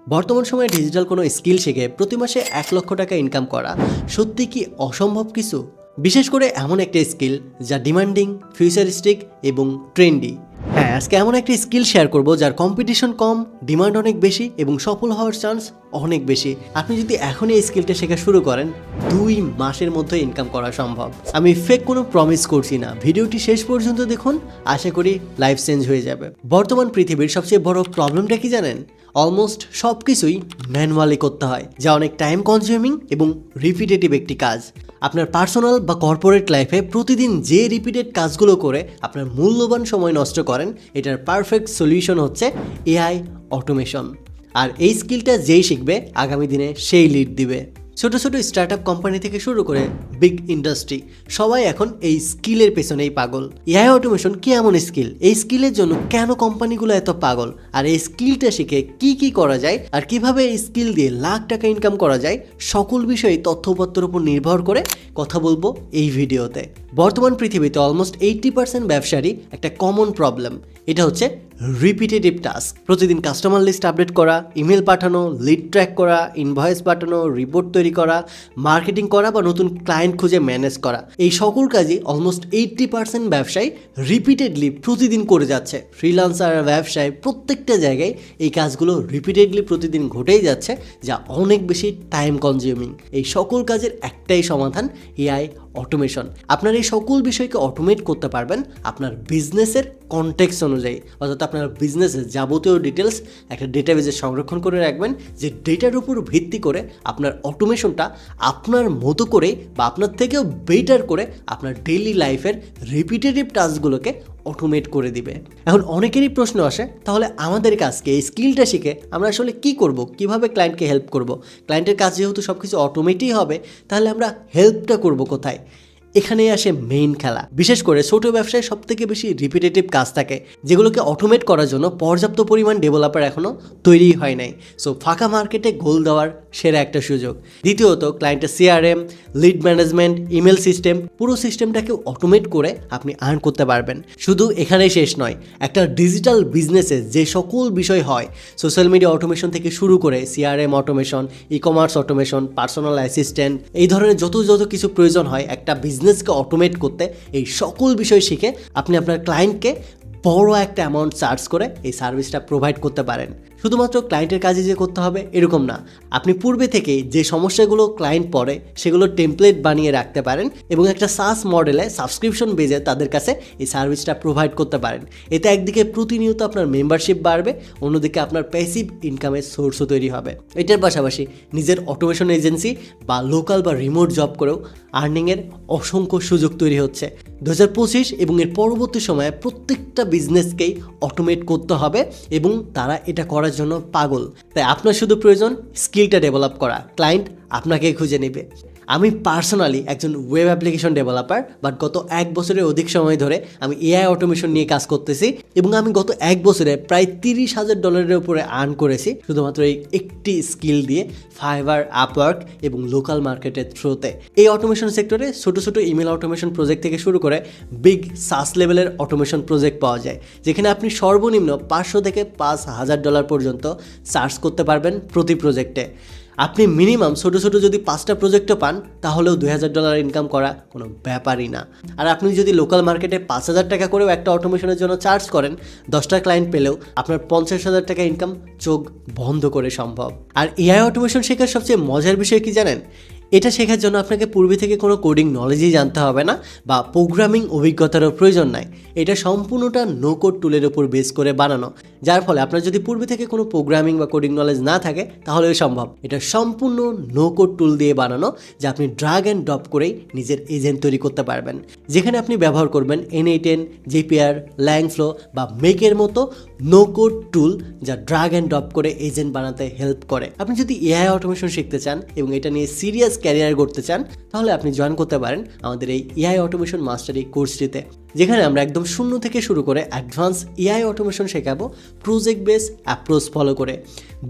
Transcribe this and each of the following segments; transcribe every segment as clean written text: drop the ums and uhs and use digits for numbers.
বর্তমান সময়ে ডিজিটাল কোনো স্কিল শিখে প্রতি মাসে 1 লক্ষ টাকা ইনকাম করা সত্যি কি অসম্ভব কিছু? বিশেষ করে এমন একটা স্কিল যা ডিমান্ডিং, ফিউচারিস্টিক এবং ট্রেন্ডি। হ্যাঁ, আজকে এমন একটা স্কিল শেয়ার করব যার কম্পিটিশন কম, ডিমান্ড অনেক বেশি এবং সফল হওয়ার চান্স অনেক বেশি। আপনি যদি এখনই এই স্কিলটা শেখা শুরু করেন 2 মাসের মধ্যে ইনকাম করা সম্ভব। আমি ফেক কোনো প্রমিস করছি না, ভিডিওটি শেষ পর্যন্ত দেখুন, আশা করি লাইফ চেঞ্জ হয়ে যাবে। বর্তমান পৃথিবীর সবচেয়ে বড় প্রবলেমটা কি জানেন? অলমোস্ট সব কিছুই ম্যানুয়ালি করতে হয়, যা অনেক টাইম কনজিউমিং এবং রিপিটেটিভ একটি কাজ। আপনার পার্সোনাল বা কর্পোরেট লাইফে প্রতিদিন যে রিপিটেড কাজগুলো করে আপনার মূল্যবান সময় নষ্ট করেন, এটার পারফেক্ট সলিউশন হচ্ছে এআই অটোমেশন। আর এই স্কিলটা যেই শিখবে আগামী দিনে সেই লিড দিবে। ছোট ছোট স্টার্ট আপ কোম্পানি থেকে শুরু করে বিগ ইন্ডাস্ট্রি, সবাই এখন এই স্কিলের পেছনেই পাগল। এআই অটোমেশন কি এমন স্কিল? এই স্কিলের জন্য কেন কোম্পানিগুলো এত পাগল? আর এই স্কিলটা শিখে কি কি করা যায় আর কিভাবে এই স্কিল দিয়ে লাখ টাকা ইনকাম করা যায়, সকল বিষয়ে তথ্যপত্রের উপর নির্ভর করে কথা বলবো এই ভিডিওতে। বর্তমান পৃথিবীতে অলমোস্ট 80% ব্যবসারই একটা কমন প্রবলেম, এটা হচ্ছে রিপিটেটিভ টাস্ক। প্রতিদিন কাস্টমার লিস্ট আপডেট করা, ইমেল পাঠানো, লিড ট্র্যাক করা, ইনভয়েস পাঠানো, রিপোর্ট তৈরি করা, মার্কেটিং করা বা নতুন ক্লায়েন্ট খুঁজে ম্যানেজ করা, এই সকল কাজই অলমোস্ট 80% ব্যবসায়ী রিপিটেডলি প্রতিদিন করে যাচ্ছে। ফ্রিল্যান্সার ব্যবসায় প্রত্যেকটা জায়গায় এই কাজগুলো রিপিটেডলি প্রতিদিন ঘটেই যাচ্ছে, যা অনেক বেশি টাইম কনজিউমিং। এই সকল কাজের একটাই সমাধান, এআই অটোমেশন। আপনার এই সকল বিষয়কে অটোমেট করতে পারবেন আপনার বিজনেসের কনটেক্সট অনুযায়ী, অর্থাৎ আপনার বিজনেসের যাবতীয় ডিটেলস একটা ডেটাবেজে সংরক্ষণ করে রাখবেন, যে ডেটার উপর ভিত্তি করে আপনার অটোমেশনটা আপনার মতো করে বা আপনার থেকেও বেটার করে আপনার ডেইলি লাইফের রিপিটেটিভ টাস্কগুলোকে অটোমেট করে দিবে। এখন অনেকেরই প্রশ্ন আসে, তাহলে আমাদের কাজকে এই স্কিলটা শিখে আমরা আসলে কি করব, কিভাবে ক্লায়েন্টকে হেল্প করব? ক্লায়েন্টের কাজ যেহেতু সব কিছু অটোমেটই হবে, তাহলে আমরা হেল্পটা করব কোথায়? এখানেই আসে মেইন খেলা। বিশেষ করে ছোট ব্যবসায় সবথেকে বেশি রিপিটেটিভ কাজ থাকে, যেগুলোকে অটোমেট করার জন্য পর্যাপ্ত পরিমাণ ডেভেলপার এখনও তৈরি হয় নাই। সো ফাঁকা মার্কেটে গোল দেওয়ার সেরা একটা সুযোগ। দ্বিতীয়ত, ক্লায়েন্টের CRM, lead management, email system, পুরো সিস্টেমটাকে অটোমেট করে আপনি আর্ন করতে পারবেন। শুধু এখানেই শেষ নয়, একটা ডিজিটাল বিজনেসে যে সকল বিষয় হয়, সোশ্যাল মিডিয়া অটোমেশন থেকে শুরু করে CRM automation, e commerce automation, personal assistant, এই ধরনের যত কিছু প্রয়োজন হয় একটা বিজনেসকে অটোমেট করতে, এই সকল বিষয় শিখে আপনি আপনার ক্লায়েন্টকে বড় একটা অ্যামাউন্ট চার্জ করে এই সার্ভিসটা প্রোভাইড করতে পারেন। শুধুমাত্র ক্লায়েন্টের কাজে যে করতে হবে এরকম না, আপনি পূর্বে থেকেই যে সমস্যাগুলো ক্লায়েন্ট পড়ে সেগুলো টেমপ্লেট বানিয়ে রাখতে পারেন এবং একটা সাস মডেলে সাবস্ক্রিপশন বেজে তাদের কাছে এই সার্ভিসটা প্রোভাইড করতে পারেন। এতে একদিকে প্রতিনিয়ত আপনার মেম্বারশিপ বাড়বে, অন্যদিকে আপনার প্যাসিভ ইনকামের সোর্সও তৈরি হবে। এটার পাশাপাশি নিজের অটোমেশন এজেন্সি বা লোকাল বা রিমোট জব করেও আর্নিংয়ের অসংখ্য সুযোগ তৈরি হচ্ছে। 2025 এবং এর পরবর্তী সময়ে প্রত্যেকটা বিজনেসকেই অটোমেট করতে হবে এবং তারা এটা করার জন্য পাগল। তাই আপনার শুধু প্রয়োজন স্কিলটা ডেভেলপ করা, ক্লায়েন্ট আপনাকে খুঁজে নেবে। আমি পার্সোনালি একজন ওয়েব অ্যাপ্লিকেশন ডেভেলপার, বাট গত 1 বছরের অধিক সময় ধরে আমি এআই অটোমেশন নিয়ে কাজ করতেছি এবং আমি গত 1 বছরে প্রায় $30,000 উপরে আর্ন করেছি শুধুমাত্র এই একটি স্কিল দিয়ে, ফাইবার, আপওয়ার্ক এবং লোকাল মার্কেটের থ্রুতে। এই অটোমেশন সেক্টরে ছোট ছোট ইমেল অটোমেশন প্রজেক্ট থেকে শুরু করে বিগ সাস লেভেলের অটোমেশন প্রজেক্ট পাওয়া যায়, যেখানে আপনি সর্বনিম্ন $500 থেকে $5,000 পর্যন্ত চার্জ করতে পারবেন প্রতি প্রজেক্টে। আপনি মিনিমাম ছোটো যদি 5টা প্রজেক্টও পান, তাহলেও $2,000 ইনকাম করা কোনো ব্যাপারই না। আর আপনি যদি লোকাল মার্কেটে 5,000 টাকা করেও একটা অটোমেশনের জন্য চার্জ করেন, 10টা ক্লায়েন্ট পেলেও আপনার 50,000 টাকা ইনকাম চোখ বন্ধ করে সম্ভব। আর এআই অটোমেশন শেখার সবচেয়ে মজার বিষয় কি জানেন? এটা শেখার জন্য আপনাকে পূর্বে থেকে কোনো কোডিং নলেজই জানতে হবে না বা প্রোগ্রামিং অভিজ্ঞতারও প্রয়োজন নাই। এটা সম্পূর্ণটা নো কোড টুলের উপর বেস করে বানানো, যার ফলে আপনার যদি পূর্বে থেকে কোনো প্রোগ্রামিং বা কোডিং নলেজ না থাকে তাহলেও সম্ভব। এটা সম্পূর্ণ নো কোড টুল দিয়ে বানানো, যা আপনি ড্রাগ অ্যান্ড ড্রপ করেই নিজের এজেন্ট তৈরি করতে পারবেন, যেখানে আপনি ব্যবহার করবেন N8N, JPR, LangFlow বা মেকের মতো নো কোড টুল, যা ড্রাগ অ্যান্ড ড্রপ করে এজেন্ট বানাতে হেল্প করে। আপনি যদি এআই অটোমেশন শিখতে চান এবং এটা নিয়ে সিরিয়াস ক্যারিয়ার করতে চান, তাহলে আপনি জয়েন করতে পারেন আমাদের এই এআই অটোমেশন মাস্টারি কোর্সটিতে। যেখানে আমরা একদম শূন্য থেকে শুরু করে অ্যাডভান্স এআই অটোমেশন শেখাবো প্রজেক্ট বেস অ্যাপ্রোচ ফলো করে।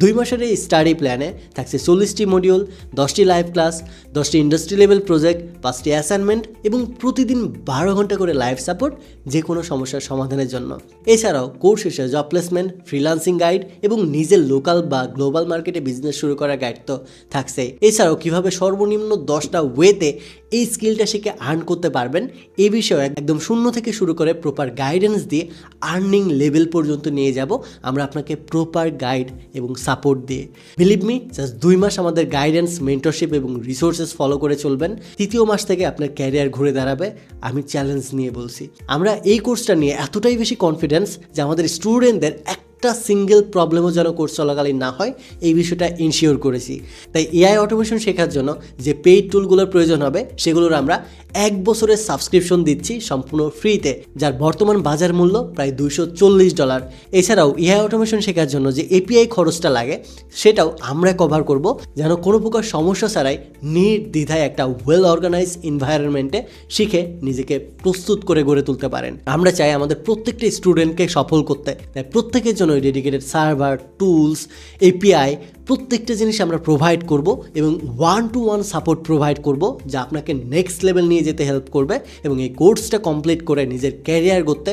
2 মাসের এই স্টাডি প্ল্যানে থাকছে 40টি মডিউল, 10টি লাইভ ক্লাস, 10টি ইন্ডাস্ট্রি লেভেল প্রজেক্ট, 5টি অ্যাসাইনমেন্ট এবং প্রতিদিন 12 ঘন্টা করে লাইভ সাপোর্ট যে কোনো সমস্যার সমাধানের জন্য। এছাড়াও কোর্স শেষে জব প্লেসমেন্ট, ফ্রিল্যান্সিং গাইড এবং নিজের লোকাল বা গ্লোবাল মার্কেটে বিজনেস শুরু করার গাইড তো থাকছে। এছাড়াও কীভাবে সর্বনিম্ন 10টা ওয়েতে এই স্কিলটা শিখে আর্ন করতে পারবেন এই বিষয়ে একদম শূন্য থেকে শুরু করে প্রপার গাইডেন্স দিয়ে আর্নিং লেভেল পর্যন্ত নিয়ে যাব আমরা আপনাকে প্রপার গাইড এবং সাপোর্ট দিয়ে। বিলিভ মি, জাস্ট 2 মাস আমাদের গাইডেন্স, মেন্টরশিপ এবং রিসোর্সেস ফলো করে চলবেন, 3য় মাস থেকে আপনার ক্যারিয়ার ঘুরে দাঁড়াবে। আমি চ্যালেঞ্জ নিয়ে বলছি। আমরা এই কোর্সটা নিয়ে এতটাই বেশি কনফিডেন্স যে আমাদের স্টুডেন্টদের একটা সিঙ্গেল প্রবলেমও যেন কোর্স চলাকালীন না হয় এই বিষয়টা ইনশিওর করেছি। তাই এআই অটোমেশন শেখার জন্য যে পেইড টুলগুলোর প্রয়োজন হবে সেগুলোর আমরা 1 বছরের সাবস্ক্রিপশন দিচ্ছি সম্পূর্ণ ফ্রিতে, যার বর্তমান বাজার মূল্য প্রায় $240। এছাড়াও এআই অটোমেশন শেখার জন্য যে এপিআই খরচটা লাগে সেটাও আমরা কভার করব, যেন কোনো প্রকার সমস্যা ছাড়াই নির্দ্বিধায় একটা ওয়েল অর্গানাইজ এনভায়রনমেন্টে শিখে নিজেকে প্রস্তুত করে গড়ে তুলতে পারেন। আমরা চাই আমাদের প্রত্যেকটা স্টুডেন্টকে সফল করতে, তাই প্রত্যেকের জন্য ডেডিকেটেড সার্ভার, টুলস, এপিআই প্রত্যেকটা জিনিস আমরা প্রোভাইড করব এবং 1-to-1 সাপোর্ট প্রোভাইড করব যা আপনাকে নেক্সট লেভেল নিয়ে যেতে হেল্প করবে এবং এই কোর্সটা কমপ্লিট করে নিজের ক্যারিয়ার গড়তে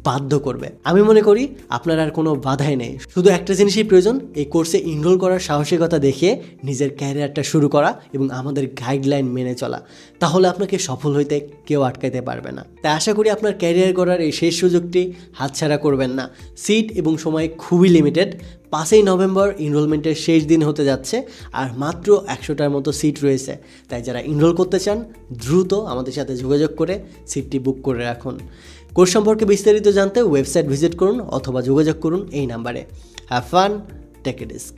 বাধ্য করবে। আমি মনে করি আপনার আর কোনো বাধাই নেই, শুধু একটা জিনিসই প্রয়োজন, এই কোর্সে এনরোল করার সাহসিকতা দেখিয়ে নিজের ক্যারিয়ারটা শুরু করা এবং আমাদের গাইডলাইন মেনে চলা। তাহলে আপনাকে সফল হইতে কেউ আটকাইতে পারবে না। তাই আশা করি আপনার ক্যারিয়ার গড়ার এই শেষ সুযোগটি হাতছাড়া করবেন না। সিট এবং সময় খুবই লিমিটেড। 5ই নভেম্বর এনরোলমেন্টের শেষ দিন হতে যাচ্ছে আর মাত্র 100টার মতো সিট রয়েছে। তাই যারা এনরোল করতে চান দ্রুত আমাদের সাথে যোগাযোগ করে সিটটি বুক করে রাখুন। কোর্স সম্পর্কে বিস্তারিত জানতে ওয়েবসাইট ভিজিট করুন অথবা যোগাযোগ করুন এই নাম্বারে। Have fun, take a risk.